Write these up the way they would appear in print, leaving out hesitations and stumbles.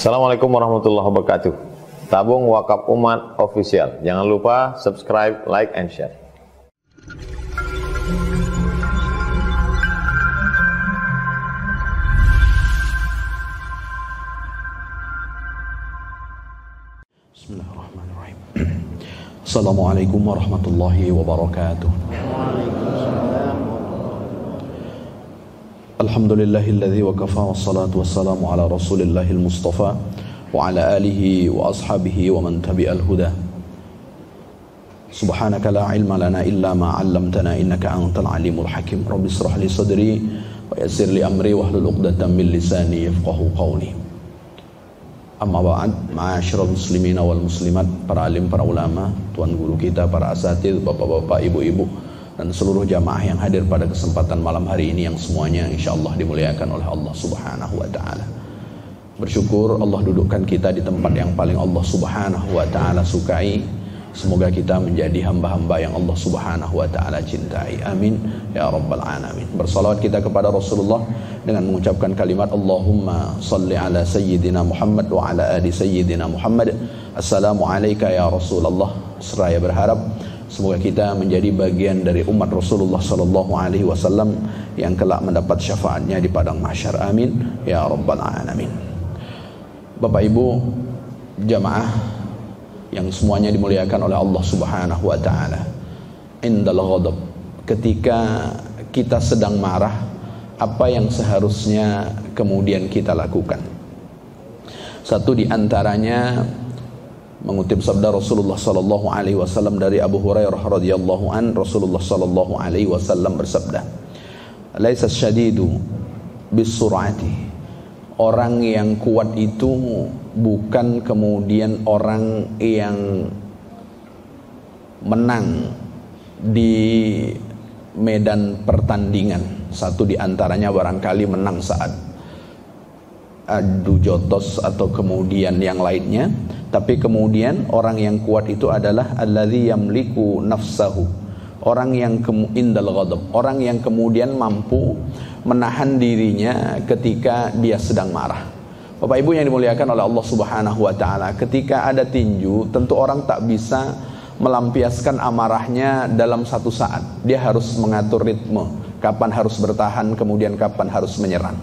Assalamualaikum warahmatullahi wabarakatuh. Tabung Wakaf Umat Official. Jangan lupa subscribe, like, and share. Bismillahirrahmanirrahim. Assalamualaikum warahmatullahi wabarakatuh. Alhamdulillahilladzi wa kafa wassalatu wassalamu ala rasulillahil mustafa wa ala alihi wa ashabihi wa man tabi'al huda. Subhanaka la ilma lana illa ma 'allamtana innaka antal alimul hakim. Rabbi shrah li sadri wa yassir li amri wahlul 'uqdatam min lisani yafqahu qawli. Amma ba'd, ma'asyiral muslimin wal muslimat, para alim, para ulama, tuan guru kita, para asatidz, bapak-bapak, ibu-ibu, dan seluruh jamaah yang hadir pada kesempatan malam hari ini yang semuanya insyaallah dimuliakan oleh Allah Subhanahu wa taala. Bersyukur Allah dudukkan kita di tempat yang paling Allah Subhanahu wa taala sukai. Semoga kita menjadi hamba-hamba yang Allah Subhanahu wa taala cintai. Amin ya rabbal alamin. Bersalawat kita kepada Rasulullah dengan mengucapkan kalimat Allahumma salli ala sayyidina Muhammad wa ala ali sayyidina Muhammad. Assalamu alayka ya Rasulullah. Seraya berharap semoga kita menjadi bagian dari umat Rasulullah sallallahu alaihi wasallam yang kelak mendapat syafaatnya di padang mahsyar. Amin ya rabbal alamin. Bapak Ibu jamaah yang semuanya dimuliakan oleh Allah Subhanahu wa taala. Indal ghadab, ketika kita sedang marah, apa yang seharusnya kemudian kita lakukan? Satu di antaranya mengutip sabda Rasulullah sallallahu alaihi wasallam dari Abu Hurairah radhiyallahu an, Rasulullah sallallahu alaihi wasallam bersabda, "Laisa syadidu bisur'ati." Orang yang kuat itu bukan kemudian orang yang menang di medan pertandingan. Satu di antaranya barangkali menang saat adu jotos atau kemudian yang lainnya. Tapi kemudian orang yang kuat itu adalah alladzi yamliku nafsahu, orang yang indal ghadab, orang yang kemudian mampu menahan dirinya ketika dia sedang marah. Bapak Ibu yang dimuliakan oleh Allah Subhanahu wa taala, ketika ada tinju, tentu orang tak bisa melampiaskan amarahnya dalam satu saat. Dia harus mengatur ritme, kapan harus bertahan, kemudian kapan harus menyerang.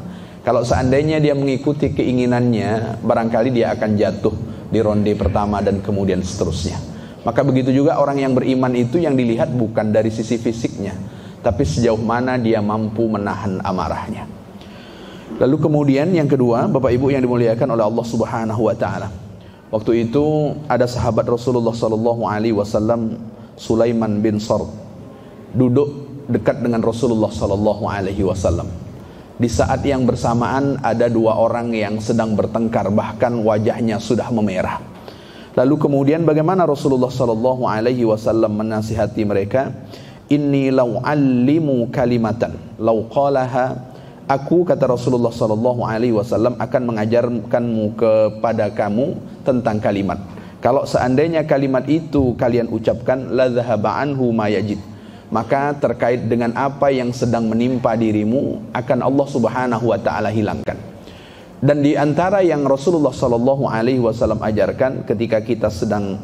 Kalau seandainya dia mengikuti keinginannya, barangkali dia akan jatuh di ronde pertama dan kemudian seterusnya. Maka begitu juga orang yang beriman itu yang dilihat bukan dari sisi fisiknya, tapi sejauh mana dia mampu menahan amarahnya. Lalu kemudian yang kedua, Bapak Ibu yang dimuliakan oleh Allah Subhanahu wa taala. Waktu itu ada sahabat Rasulullah sallallahu alaihi wasallam, Sulaiman bin Sard, duduk dekat dengan Rasulullah sallallahu alaihi wasallam. Di saat yang bersamaan ada dua orang yang sedang bertengkar, bahkan wajahnya sudah memerah. Lalu kemudian bagaimana Rasulullah sallallahu alaihi wasallam menasihati mereka? Inni law allimu kalimatan law qalaha, aku, kata Rasulullah sallallahu alaihi wasallam, akan mengajarkanmu kepada kamu tentang kalimat. Kalau seandainya kalimat itu kalian ucapkan, la dhahaba anhu ma yajid, maka terkait dengan apa yang sedang menimpa dirimu akan Allah Subhanahu wa taala hilangkan. Dan di antara yang Rasulullah sallallahu alaihi wasallam ajarkan, ketika kita sedang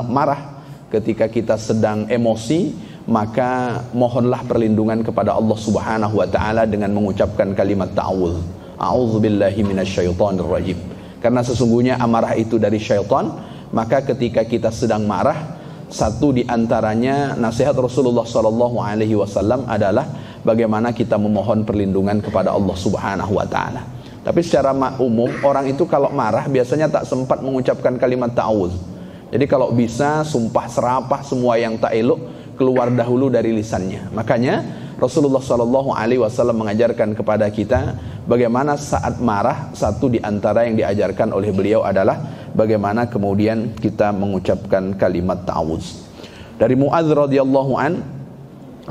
marah, ketika kita sedang emosi, maka mohonlah perlindungan kepada Allah Subhanahu wa taala dengan mengucapkan kalimat ta'awudz. A'udzubillahi minasyaitonir rajim. Karena sesungguhnya amarah itu dari syaitan, maka ketika kita sedang marah, satu di antaranya nasihat Rasulullah sallallahu alaihi wasallam adalah bagaimana kita memohon perlindungan kepada Allah Subhanahu wa taala. Tapi secara umum orang itu kalau marah biasanya tak sempat mengucapkan kalimat ta'awudz. Jadi kalau bisa sumpah serapah semua yang tak elok keluar dahulu dari lisannya. Makanya Rasulullah sallallahu alaihi wasallam mengajarkan kepada kita bagaimana saat marah, satu di antara yang diajarkan oleh beliau adalah bagaimana kemudian kita mengucapkan kalimat ta'awudz. Dari Muadz radhiyallahu an,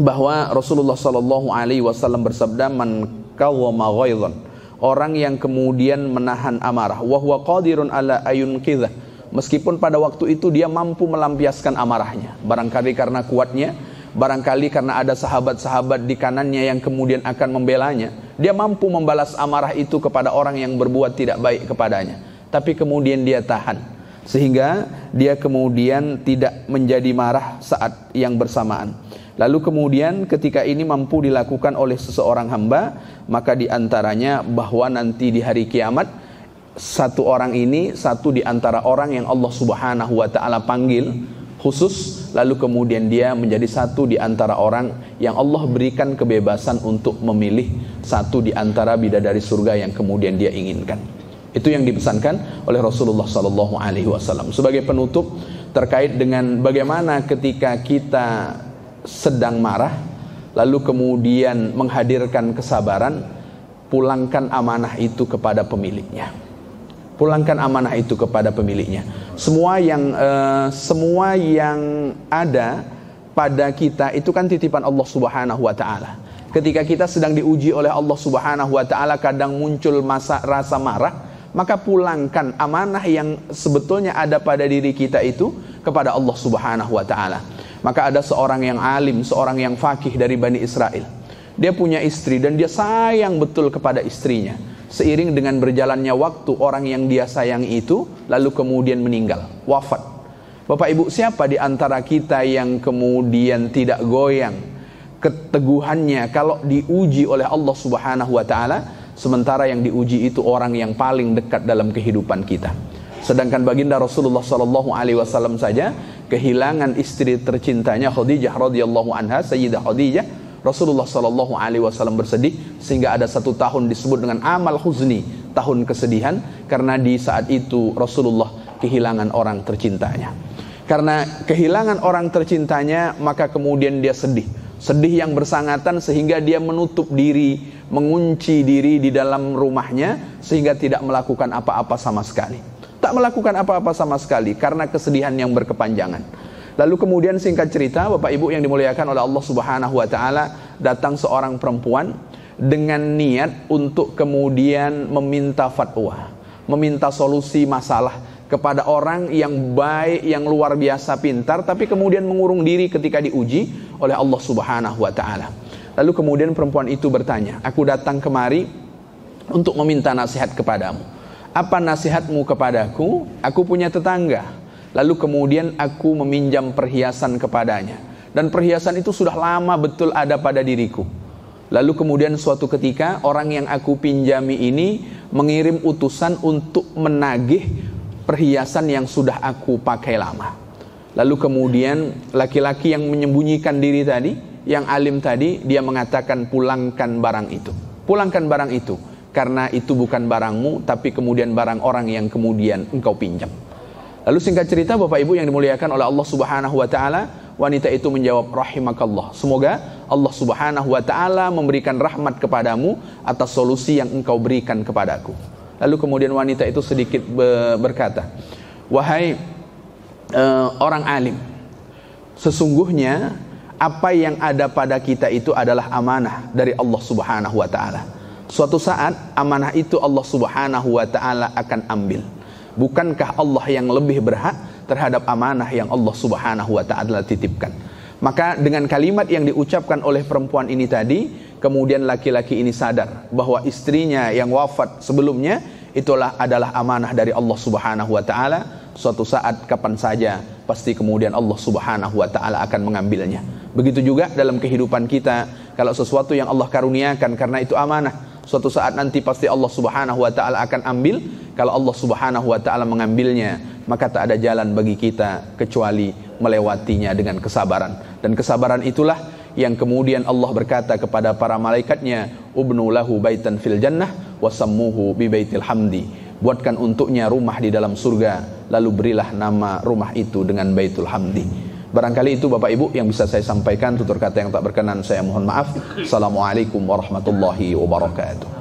bahwa Rasulullah sallallahu alaihi wasallam bersabda, man qawwama ghaidhan, orang yang kemudian menahan amarah, wa huwa qadirun ala ayunqidha, meskipun pada waktu itu dia mampu melampiaskan amarahnya, barangkali karena kuatnya, barangkali karena ada sahabat-sahabat di kanannya yang kemudian akan membelanya, dia mampu membalas amarah itu kepada orang yang berbuat tidak baik kepadanya. tapi kemudian dia tahan, sehingga dia kemudian tidak menjadi marah saat yang bersamaan. Lalu kemudian ketika ini mampu dilakukan oleh seseorang hamba, maka diantaranya bahwa nanti di hari kiamat, satu orang ini satu di antara orang yang Allah Subhanahu wa ta'ala panggil khusus, lalu kemudian dia menjadi satu di antara orang yang Allah berikan kebebasan untuk memilih satu di antara bidadari surga yang kemudian dia inginkan. Itu yang dipesankan oleh Rasulullah SAW. Sebagai penutup terkait dengan bagaimana ketika kita sedang marah, lalu kemudian menghadirkan kesabaran, pulangkan amanah itu kepada pemiliknya. Pulangkan amanah itu kepada pemiliknya. Semua yang ada pada kita itu kan titipan Allah Subhanahu wa ta'ala. Ketika kita sedang diuji oleh Allah Subhanahu wa ta'ala, kadang muncul rasa marah, maka pulangkan amanah yang sebetulnya ada pada diri kita itu kepada Allah Subhanahu wa ta'ala. Maka ada seorang yang alim, seorang yang faqih dari Bani Israel. Dia punya istri dan dia sayang betul kepada istrinya. Seiring dengan berjalannya waktu, orang yang dia sayangi itu lalu kemudian meninggal, wafat. Bapak Ibu, siapa di antara kita yang kemudian tidak goyang keteguhannya kalau diuji oleh Allah Subhanahu wa ta'ala, sementara yang diuji itu orang yang paling dekat dalam kehidupan kita. Sedangkan baginda Rasulullah SAW saja kehilangan istri tercintanya Khadijah radhiyallahu anha, Sayyidah Khadijah. Rasulullah SAW bersedih sehingga ada 1 tahun disebut dengan amal huzni, tahun kesedihan, karena di saat itu Rasulullah kehilangan orang tercintanya. Karena kehilangan orang tercintanya, maka kemudian dia sedih yang bersangatan sehingga dia menutup diri, mengunci diri di dalam rumahnya sehingga tidak melakukan apa-apa sama sekali. Tak melakukan apa-apa sama sekali karena kesedihan yang berkepanjangan. Lalu kemudian singkat cerita, Bapak Ibu yang dimuliakan oleh Allah Subhanahu wa ta'ala, datang seorang perempuan dengan niat untuk kemudian meminta fatwa, meminta solusi masalah kepada orang yang baik, yang luar biasa pintar, tapi kemudian mengurung diri ketika diuji oleh Allah Subhanahu wa ta'ala. Lalu kemudian perempuan itu bertanya, aku datang kemari untuk meminta nasihat kepadamu. Apa nasihatmu kepadaku? Aku punya tetangga, lalu kemudian aku meminjam perhiasan kepadanya, dan perhiasan itu sudah lama betul ada pada diriku. Lalu kemudian suatu ketika orang yang aku pinjami ini mengirim utusan untuk menagih perhiasan yang sudah aku pakai lama. Lalu kemudian laki-laki yang menyembunyikan diri tadi, yang alim tadi, dia mengatakan pulangkan barang itu. Pulangkan barang itu, karena itu bukan barangmu, tapi kemudian barang orang yang kemudian engkau pinjam. Lalu singkat cerita Bapak Ibu yang dimuliakan oleh Allah Subhanahu wa ta'ala, wanita itu menjawab, rahimakallah, semoga Allah Subhanahu wa ta'ala memberikan rahmat kepadamu atas solusi yang engkau berikan kepadaku. Lalu kemudian wanita itu sedikit berkata, wahai orang alim, sesungguhnya apa yang ada pada kita itu adalah amanah dari Allah Subhanahu wa ta'ala. Suatu saat amanah itu Allah Subhanahu wa ta'ala akan ambil. Bukankah Allah yang lebih berhak terhadap amanah yang Allah Subhanahu wa ta'ala titipkan? Maka dengan kalimat yang diucapkan oleh perempuan ini tadi, kemudian laki-laki ini sadar bahwa istrinya yang wafat sebelumnya itulah adalah amanah dari Allah Subhanahu wa ta'ala. Suatu saat kapan saja pasti kemudian Allah Subhanahu wa ta'ala akan mengambilnya. Begitu juga dalam kehidupan kita, kalau sesuatu yang Allah karuniakan karena itu amanah, suatu saat nanti pasti Allah Subhanahu wa ta'ala akan ambil. Kalau Allah Subhanahu wa ta'ala mengambilnya, maka tak ada jalan bagi kita kecuali melewatinya dengan kesabaran. Dan kesabaran itulah yang kemudian Allah berkata kepada para malaikatnya, ubnu lahu baitan fil jannah wasammuhu bi baitil hamdi. Buatkan untuknya rumah di dalam surga, lalu berilah nama rumah itu dengan Baitul Hamdi. Barangkali itu Bapak Ibu yang bisa saya sampaikan. Tutur kata yang tak berkenan saya mohon maaf. Assalamualaikum warahmatullahi wabarakatuh.